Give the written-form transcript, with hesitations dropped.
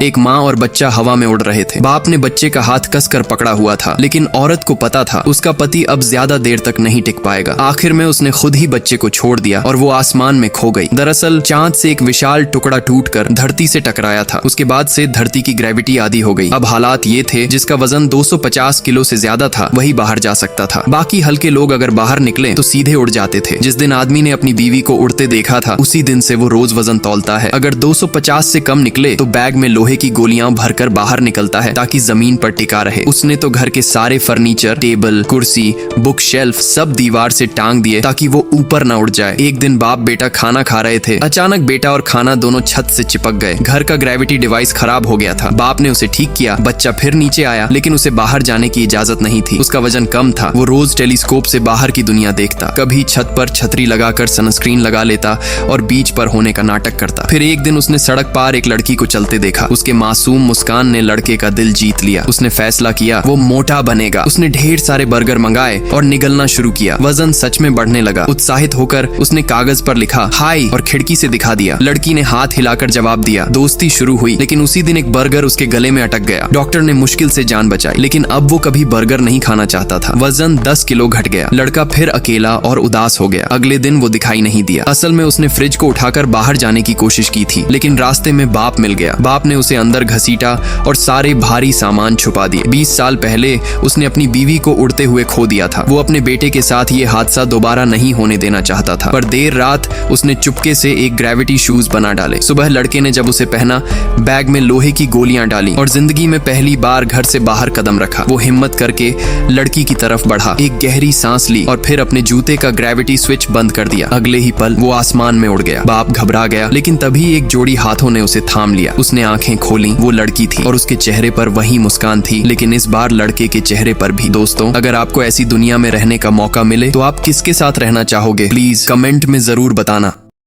एक माँ और बच्चा हवा में उड़ रहे थे। बाप ने बच्चे का हाथ कसकर पकड़ा हुआ था, लेकिन औरत को पता था उसका पति अब ज्यादा देर तक नहीं टिक पाएगा। आखिर में उसने खुद ही बच्चे को छोड़ दिया और वो आसमान में खो गई। दरअसल चांद से एक विशाल टुकड़ा टूटकर धरती से टकराया था। उसके बाद से धरती की ग्रेविटी आधी हो गई। अब हालात ये थे, जिसका वजन 250 किलो से ज्यादा था वही बाहर जा सकता था। बाकी हल्के लोग अगर बाहर निकले तो सीधे उड़ जाते थे। जिस दिन आदमी ने अपनी बीवी को उड़ते देखा था, उसी दिन से वो रोज वजन तौलता है। अगर 250 से कम निकले तो बैग में लोहे की गोलियां भरकर बाहर निकलता है ताकि जमीन पर टिका रहे। उसने तो घर के सारे फर्नीचर, टेबल, कुर्सी, बुक शेल्फ सब दीवार से टांग दिए ताकि वो ऊपर न उड़ जाए। एक दिन बाप बेटा खाना खा रहे थे। अचानक बेटा और खाना दोनों छत से चिपक गए। घर का ग्रेविटी डिवाइस खराब हो गया था। बाप ने उसे ठीक किया। बच्चा फिर नीचे आया, लेकिन उसे बाहर जाने की इजाजत नहीं थी। उसका वजन कम था। वो रोज टेलीस्कोप से बाहर की दुनिया देखता। कभी छत पर छतरी लगाकर सनस्क्रीन लगा लेता और बीच पर होने का नाटक करता। फिर एक दिन उसने सड़क पार एक लड़की को चलते देखा। उसके मासूम मुस्कान ने लड़के का दिल जीत लिया। उसने फैसला किया वो मोटा बनेगा। उसने ढेर सारे बर्गर मंगाए और निगलना शुरू किया। वजन सच में बढ़ने लगा। उत्साहित होकर उसने कागज पर लिखा हाय और खिड़की से दिखा दिया। लड़की ने हाथ हिलाकर जवाब दिया। दोस्ती शुरू हुई, लेकिन उसी दिन एक बर्गर उसके गले में अटक गया। डॉक्टर ने मुश्किल से जान बचाई, लेकिन अब वो कभी बर्गर नहीं खाना चाहता था। वजन 10 किलो घट गया। लड़का फिर अकेला और उदास हो गया। अगले दिन वो दिखाई नहीं दिया। असल में उसने फ्रिज को उठाकर बाहर जाने की कोशिश की थी, लेकिन रास्ते में बाप मिल गया। बाप ने उसे अंदर घसीटा और सारे भारी सामान छुपा दिए। 20 साल पहले उसने अपनी बीवी को उड़ते हुए खो दिया था। वो अपने बेटे के साथ ये हादसा दोबारा नहीं होने देना चाहता था, पर देर रात उसने चुपके से एक ग्रेविटी शूज बना डाले। सुबह लड़के ने जब उसे पहना, बैग में लोहे की गोलियां डाली और जिंदगी में पहली बार घर से बाहर कदम रखा। वो हिम्मत करके लड़की की तरफ बढ़ा, एक गहरी सांस ली और फिर अपने जूते का ग्रेविटी स्विच बंद कर दिया। अगले ही पल वो आसमान में उड़ गया। बाप घबरा गया, लेकिन तभी एक जोड़ी हाथों ने उसे थाम लिया। उसने आंखें खोली। वो लड़की थी और उसके चेहरे पर वही मुस्कान थी, लेकिन इस बार लड़के के चेहरे पर भी। दोस्तों, अगर आपको ऐसी दुनिया में रहने का मौका मिले तो आप किसके साथ रहना चाहोगे? प्लीज कमेंट में जरूर बताना।